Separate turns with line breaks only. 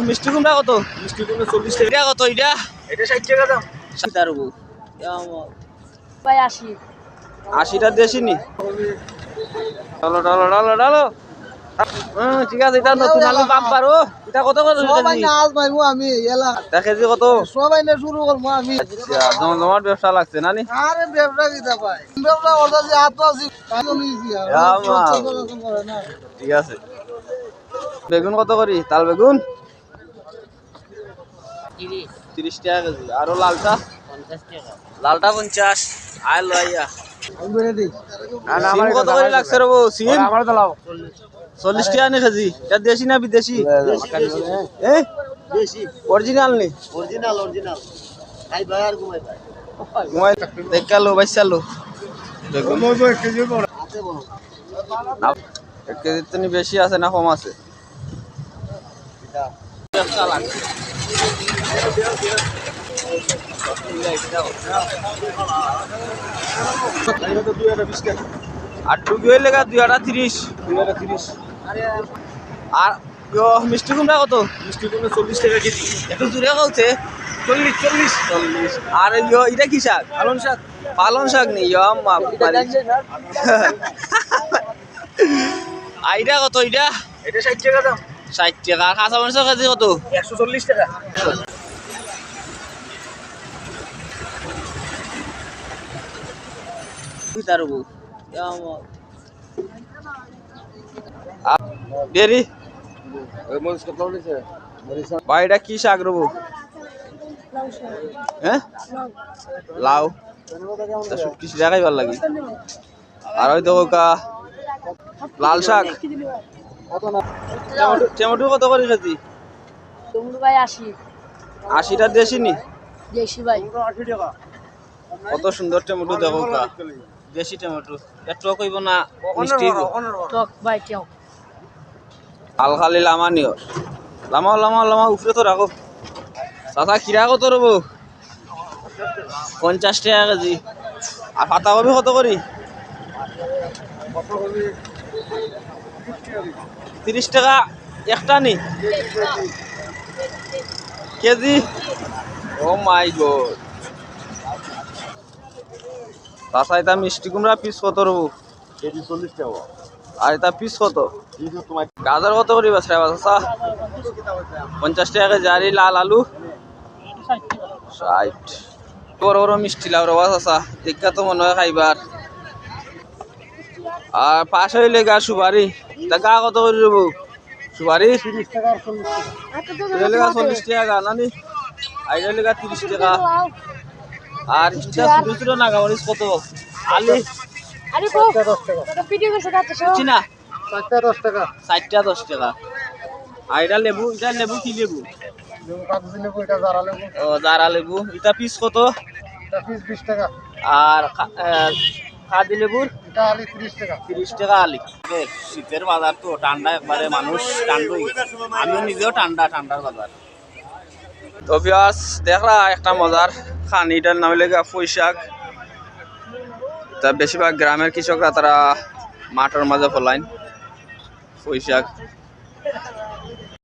মিষ্টি কুমড়া কত?
মিষ্টি কুমড়া 40 টাকা।
এটা কত? এটা
60 টাকা দাম।
60
ভাই 80
80টা দেশি নি। ডালো ডালো ডালো ডালো। ঠিক আছে, এটা নতুন আলু বাম্পার। ও এটা কত করে
সবাই
কেজি?
না আজ মাইমু আমি এলা
এটা কেজি কত?
সবাই না শুরু করবো আমি।
আচ্ছা, জমজমাট ব্যবসা লাগছে না নি?
আরে ব্যবসা কিতা ভাই ব্যবসা করতে যে হাত আছে কাজও নিয়েছি আর করে না।
ঠিক আছে। বেগুন কত করি? তাল বেগুন 30 টাকা কেজি। আরো লালটা
50 টাকা
লালটা 50। আয় লইয়া
আমি বলে দিই
সিম কত করে লাগছে রে বউ? সিম
আমার দাও
40 টাকা নি কেজি। এটা দেশি না বিদেশি?
বেশি
অরিজিনাল নি?
অরিজিনাল খাই ভাই আর ঘুমাই ভাই
ঘুমাই দেখালো বাইসালো বেগুন।
বলবো 1 কেজি বড় আছে বড়
1 কেজি তো নি বেশি আছে না কম আছে? ব্যবসা লাগছে।
এটা তো 220 টাকা
আর টুকি হইলে 230।
230
আর মিষ্টি কুমড়া কত?
মিষ্টি কুমড়া 40 টাকা কেজি
একটু জুড়ে কলছে
40
আর এটা কি শাক?
পালং শাক
পালং শাক নি? আইডা কত? এটা
এটা 60 টাকা দাম
60 টাকা। আর কাঁচা মরিচের কেজি কত?
140 টাকা
বেরি
ওই মরিচ কত হইছে মরিচ
ভাই এটা কি শাক রবো? হ্যাঁ লাউ। শুটকি দেখাই ভাল লাগে। আর ওই দেখো লাল শাক। টমেটো কত করে কেজি?
টমেটো ভাই 80
80টা দেশি নি?
দেশি ভাই
80 টাকা
কত সুন্দর টমেটো দেখো দেশি টমেটো। এটা টক হইব না মিষ্টি হইব?
টক ভাই কেউ
হাল খালি লামা নিও। লামাও লামাও লামা উপরে তো রাখো। চাচা খিরা কত রবো? 50 টাকা কেজি। আর পাতাকপি কত করি? 30 টাকা একটা নি কেজি। ও মাই গড। চাচা এটা মিষ্টি কুমড়া পিস কত রবো?
কেজি 40 টাকা
আর এটা পিস কত?
এই যে তোমার
গাজর কত করি বাছা চাচা? 50 টাকা কেজি। আর এই লাল আলু 60। বড় বড় মিষ্টি লাউ রবা চাচা দেখা তো মনে হয় খাইবার। আর পাশ হইলে গা সুপারি। তা গা কত করে দেবো? সুপারি
30 টাকা আর 40 টাকা
40 টাকা গা নানি। আইডা লেগা 30 টাকা। আর এটা ছোট ছোট নাগামরিচ কত? আলি
আরে কো
10 টাকা
এটা ভিডিও করছে কাটছো
চিনা
10 টাকা
60টা 10 টাকা। আর এটা লেবু কি লেবু?
কাগজি লেবু এটা জারা লেবু
ও জারা লেবু। এটা পিস কত?
এটা পিস 20 টাকা
আর কাদি লেবুর
এটা আলি 30 টাকা
30 টাকা আলি। শীতের বাজার তো ঠান্ডা একবারে মানুষ ঠান্ডা হয়ে গেছে। আমিও নিজেও ঠান্ডার বাজার। তো ভিউয়ার্স দেখলা একটা মজার খানি। এটার নাম লেগা পুঁই শাক। তা বেশিরভাগ গ্রামের কৃষকরা তারা মাঠের মাঝে ফলাইন পুঁই শাক।